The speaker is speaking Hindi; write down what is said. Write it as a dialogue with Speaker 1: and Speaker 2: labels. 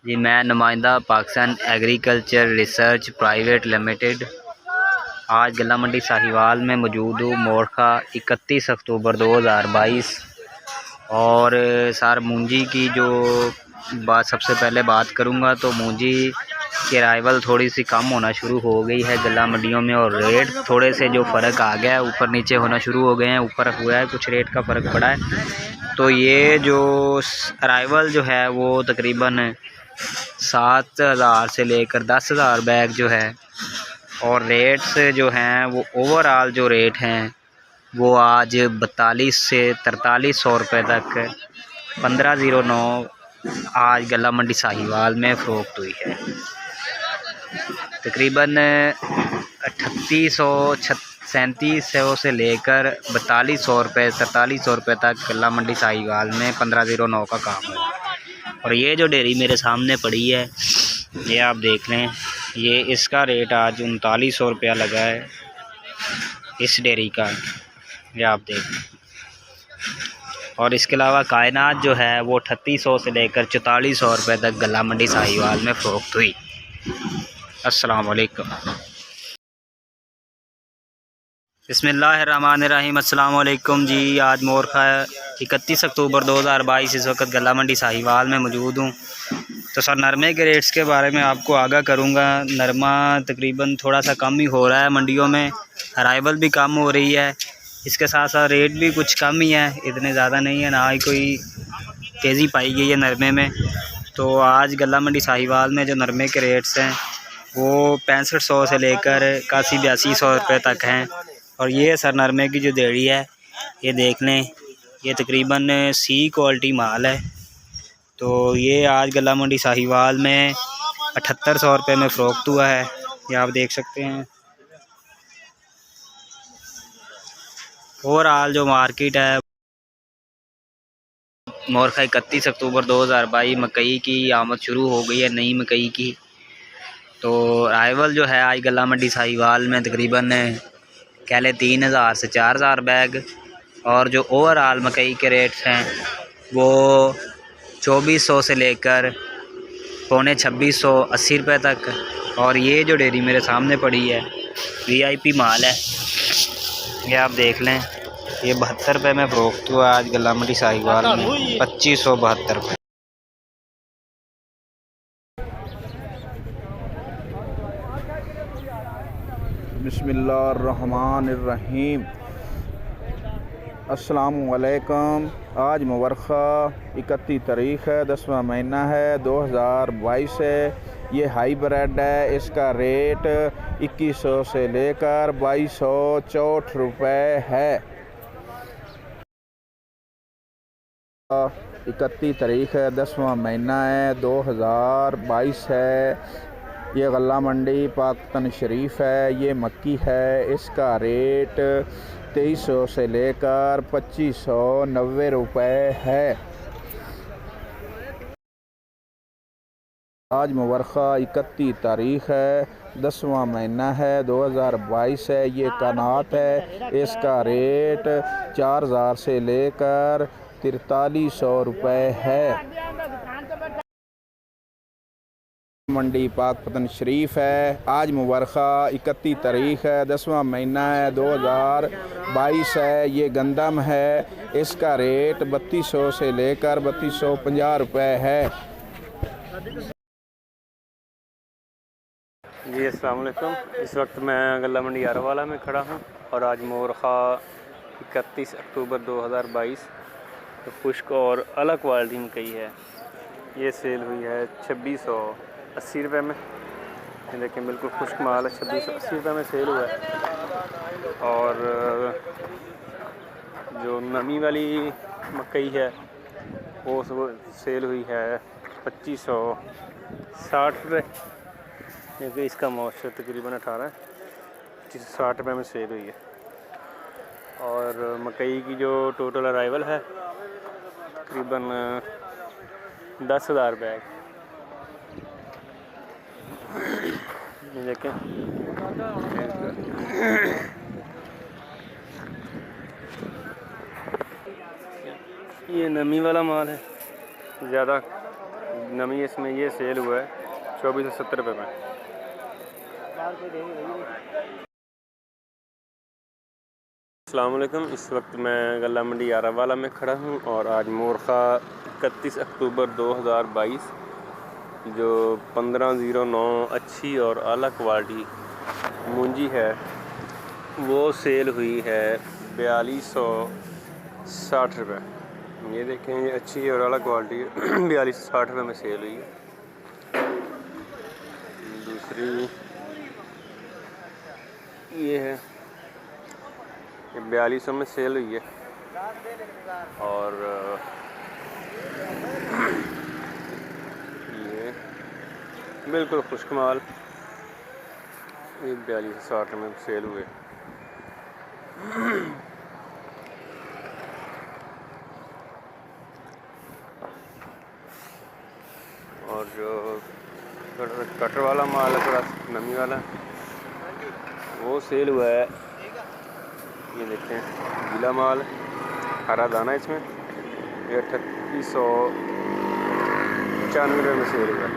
Speaker 1: जी मैं नुमाइंदा Pakistan agriculture research private limited आज गला मंडी साहिवाल में मौजूद हूँ। मोरखा 31 अक्टूबर 2022। और सर मूंजी की जो बात सबसे पहले बात करूँगा तो मूंजी की अराइवल थोड़ी सी कम होना शुरू हो गई है गला मंडियों में, और रेट थोड़े से जो फ़र्क आ गया है, ऊपर नीचे होना शुरू हो गए हैं। ऊपर हुआ है कुछ रेट का फ़र्क पड़ा है। तो ये जो अराइवल जो है वो तकरीबन 7,000 से लेकर 10,000 बैग जो है, और रेट्स जो हैं वो ओवरऑल जो रेट हैं वो आज 42 से 4300 रुपये तक 1509 आज गला मंडी साहिवाल में फ़रोख्त हुई है। तकरीबन 3700 से लेकर 4200 रुपये 4300 रुपये तक गला मंडी साहिवाल में 1509 का काम है। और ये जो डेयरी मेरे सामने पड़ी है ये आप देख लें, ये इसका रेट आज 3900 रुपया लगा है इस डेयरी का, ये आप देख लें। और इसके अलावा कायनात जो है वो 3800 से लेकर 4400 रुपये तक गला मंडी साहिवाल में फ़रोख्त हुई। अस्सलाम वालेकुम। बिस्मिल्लाहिर्रहमानिर्रहीम। अस्सलाम वालेकुम जी। आज मोरखा 31 अक्टूबर 2022। इस वक्त गला मंडी साहिवाल में मौजूद हूँ। तो सर नरमे के रेट्स के बारे में आपको आगाह करूँगा। नरमा तकरीबन थोड़ा सा कम ही हो रहा है मंडियों में, अराइवल भी कम हो रही है, इसके साथ साथ रेट भी कुछ कम ही है, इतने ज़्यादा नहीं है, ना ही कोई तेज़ी पाई गई है नरमे में। तो आज गला मंडी साहिवाल में जो नरमे के रेट्स हैं वो 6500 से लेकर 81-8200 रुपये तक हैं। और ये सर नरमे की जो देड़ी है ये देख लें, ये तकरीबन सी क्वालिटी माल है। तो ये आज गला मंडी साहिवाल में 7800 रुपये में फ़रोख्त हुआ है, ये आप देख सकते हैं। ओवरऑल जो मार्केट है मोरखा 31 अक्टूबर 2022 मकई की आमद शुरू हो गई है, नई मकई की। तो अराइवल जो है आज गला मंडी साहिवाल में तकरीबन कह लें 3000 से 4000 बैग। और जो ओवरऑल मकई के रेट्स हैं वो 2400 से लेकर पौने 2680 रुपये तक। और ये जो डेयरी मेरे सामने पड़ी है वीआईपी माल है, ये आप देख लें, ये 72 रुपये में फ़रोख्त हुआ आज गला मंडी साहिवाल में, 2572 रुपये।
Speaker 2: बिस्मिल्लाहिर्रहमानिर्रहीम। अस्सलामुअलैकुम। आज मुबरखा 31 तारीख़ है, 10वां महीना है, 2022 है। ये हाई ब्रेड है, इसका रेट 2100 से लेकर 2264 रुपये है। 31 तारीख़ है, 10वां महीना है, 2022 है। ये गला मंडी पाकिस्तान शरीफ है, ये मक्की है, इसका रेट 2300 से लेकर 2590 रुपये है। आज मुबरखा 31 तारीख़ है, 10वां महीना है, 2022 है। ये कानात है, इसका रेट 4000 से लेकर 4300 रुपये है। मंडी पाकिस्तान शरीफ है। आज मुबरखा 31 तारीख़ है, 10वां महीना है, 2022 है। ये गंदम है, इसका रेट 3200 से लेकर 3250 रुपये है।
Speaker 3: जी अस्सलाम वालेकुम। इस वक्त मैं गला मंडी यारवाला में खड़ा हूँ और आज मोरखा 31 अक्टूबर 2022 तो खुश्क और अलग क्वालिटी में कही है। ये सेल हुई है 2680 रुपये में। ये देखें बिल्कुल खुश्क माल है, 2680 रुपये में सेल हुआ है। और जो नमी वाली मकई है वो सेल हुई है 2560 रुपये, क्योंकि इसका मौसर तकरीबन 18-25-60 रुपये में सेल हुई है। और मकई की जो टोटल अराइवल है तकरीबन 10,000 बैग। देखें ये नमी वाला माल है, ज़्यादा नमी इसमें ये सेल हुआ है 2470 रुपये में। अस्सलाम वालेकुम। इस वक्त मैं गल्ला मंडी यारावाला में खड़ा हूँ और आज मोरखा 31 अक्टूबर 2022 जो 1509 अच्छी और आला क्वालिटी मूंजी है वो सेल हुई है 4260 रुपये। ये देखें, ये अच्छी और आला क्वालिटी 4260 रुपये में सेल हुई है। दूसरी ये है, ये 4200 में सेल हुई है। और ये बिल्कुल खुश्क माल, ये 4260 में सेल हुए। और जो कटर वाला माल है, थोड़ा नमी वाला, वो सेल हुआ है। ये देखें, गीला माल, हरा दाना इसमें, ये 3895 रुपये में सेल हुआ है।